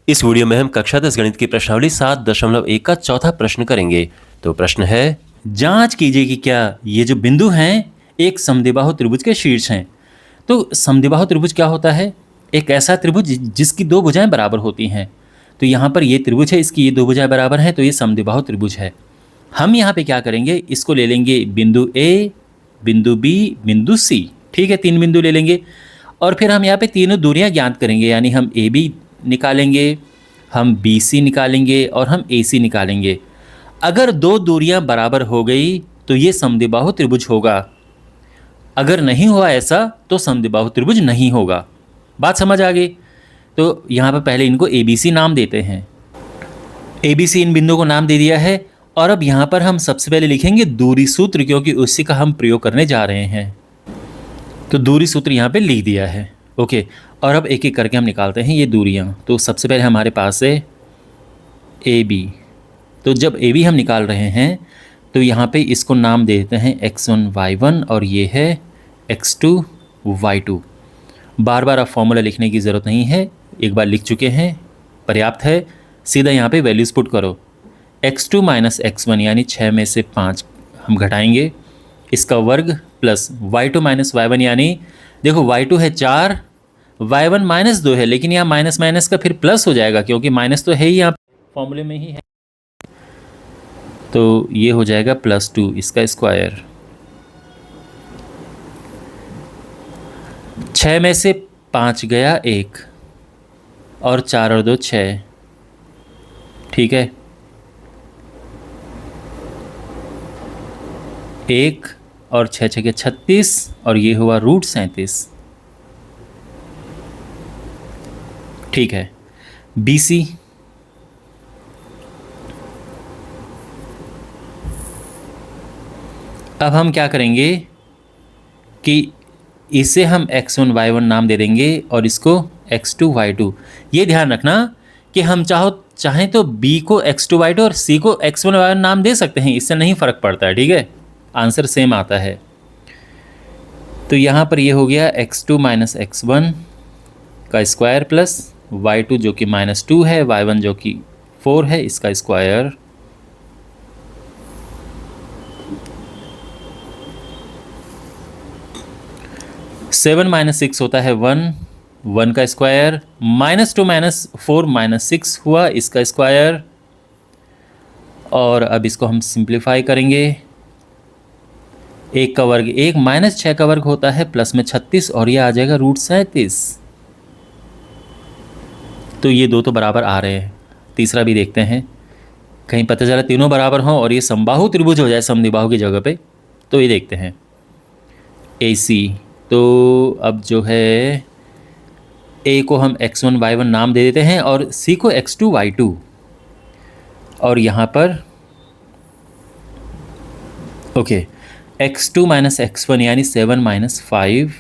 इस वीडियो में हम कक्षा 10 गणित की प्रश्नावली 7.1 का चौथा प्रश्न करेंगे। तो प्रश्न है, जांच कीजिए कि क्या ये जो बिंदु हैं एक समद्विबाहु त्रिभुज के शीर्ष हैं। तो समद्विबाहु त्रिभुज क्या होता है? एक ऐसा त्रिभुज जिसकी दो भुजाएं बराबर होती हैं। तो यहाँ पर ये त्रिभुज है, इसकी ये दो भुजाएं बराबर हैं, तो ये समद्विबाहु त्रिभुज है। हम यहाँ पे क्या करेंगे, इसको ले लेंगे बिंदु ए, बिंदु बी, बिंदु सी। ठीक है, तीन बिंदु ले लेंगे और फिर हम यहाँ पे तीनों दूरियां ज्ञात करेंगे। यानी हम ए बी निकालेंगे, हम बी सी निकालेंगे और हम ए सी निकालेंगे। अगर दो दूरियां बराबर हो गई तो ये समद्विबाहु त्रिभुज होगा। अगर नहीं हुआ ऐसा तो समद्विबाहु त्रिभुज नहीं होगा। बात समझ आ गई? तो यहाँ पर पहले इनको ए बी सी नाम देते हैं। ए बी सी इन बिंदुओं को नाम दे दिया है और अब यहाँ पर हम सबसे पहले लिखेंगे दूरी सूत्र, क्योंकि उसी का हम प्रयोग करने जा रहे हैं। तो दूरी सूत्र यहाँ पे लिख दिया है। ओके, और अब एक एक करके हम निकालते हैं ये दूरियाँ। तो सबसे पहले हमारे पास है ए बी। तो जब ए बी हम निकाल रहे हैं तो यहाँ पे इसको नाम दे देते हैं x1 y1 और ये है x2 y2। बार बार अब फॉर्मूला लिखने की ज़रूरत नहीं है, एक बार लिख चुके हैं, पर्याप्त है। सीधा यहाँ पे वैल्यूज़ पुट करो। x2 माइनस x1 यानी 6 में से 5 हम घटाएंगे, इसका वर्ग प्लस y2 माइनस y1 यानी देखो y2 है 4, y1 माइनस 2 है, लेकिन यहाँ माइनस माइनस का फिर प्लस हो जाएगा क्योंकि माइनस तो है ही, यहाँ फॉर्मूले में ही है। तो ये हो जाएगा +2, इसका स्क्वायर। 6 में से 5 गया 1 और 4 और 2 6। ठीक है, 1 और 6 6 के 36 और ये हुआ √37। ठीक है, बी सी अब हम क्या करेंगे कि इसे हम x1 y1 नाम दे देंगे और इसको x2 y2। ये ध्यान रखना कि हम चाहें तो b को x2 y2 और c को x1 y1 नाम दे सकते हैं, इससे नहीं फ़र्क पड़ता है। ठीक है, आंसर सेम आता है। तो यहाँ पर ये हो गया x2 माइनस x1 का स्क्वायर प्लस y2 जो कि -2 है, y1 जो कि 4 है, इसका स्क्वायर। सेवन माइनस 6 होता है 1, 1 का स्क्वायर, -2 माइनस 4 -6 हुआ, इसका स्क्वायर। और अब इसको हम सिंप्लीफाई करेंगे। 1 का वर्ग 1, -6 का वर्ग होता है प्लस में 36 और ये आ जाएगा √37। तो ये दो तो बराबर आ रहे हैं। तीसरा भी देखते हैं, कहीं पता चला तीनों बराबर हों और ये समबाहु त्रिभुज हो जाए समद्विबाहु की जगह पे। तो ये देखते हैं ए सी। तो अब जो है ए को हम x1 y1 नाम दे देते हैं और c को x2 y2। और यहाँ पर ओके, x2 माइनस x1 यानी 7 माइनस 5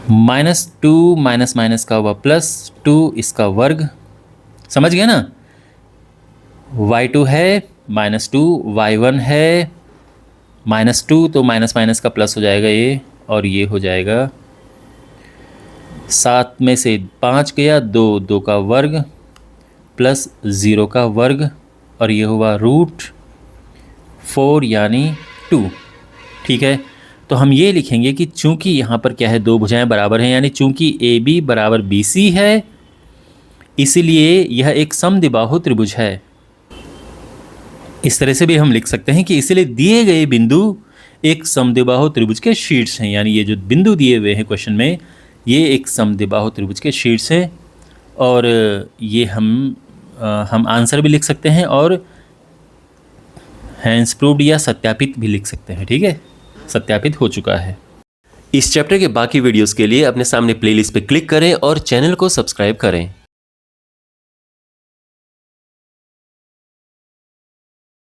-2 माइनस माइनस का हुआ +2, इसका वर्ग। समझ गए ना? y2 है -2, y1 है -2, तो माइनस माइनस का प्लस हो जाएगा ये, और ये हो जाएगा 7 में से 5 गया 2, 2 का वर्ग प्लस 0 का वर्ग और ये हुआ √4 यानी 2। ठीक है, तो हम ये लिखेंगे कि चूंकि यहाँ पर क्या है, दो भुजाएं बराबर हैं, यानी चूंकि ए बी बराबर बी सी है, इसीलिए यह एक समद्विबाहु त्रिभुज है। इस तरह से भी हम लिख सकते हैं कि इसलिए दिए गए बिंदु एक समद्विबाहु त्रिभुज के शीर्ष हैं। यानी ये जो बिंदु दिए हुए हैं क्वेश्चन में, ये एक समद्विबाहु त्रिभुज के शीर्ष हैं। और ये हम आंसर भी लिख सकते हैं और हैंस प्रूव्ड या सत्यापित भी लिख सकते हैं। ठीक है, सत्यापित हो चुका है। इस चैप्टर के बाकी वीडियोस के लिए अपने सामने प्लेलिस्ट पे क्लिक करें और चैनल को सब्सक्राइब करें।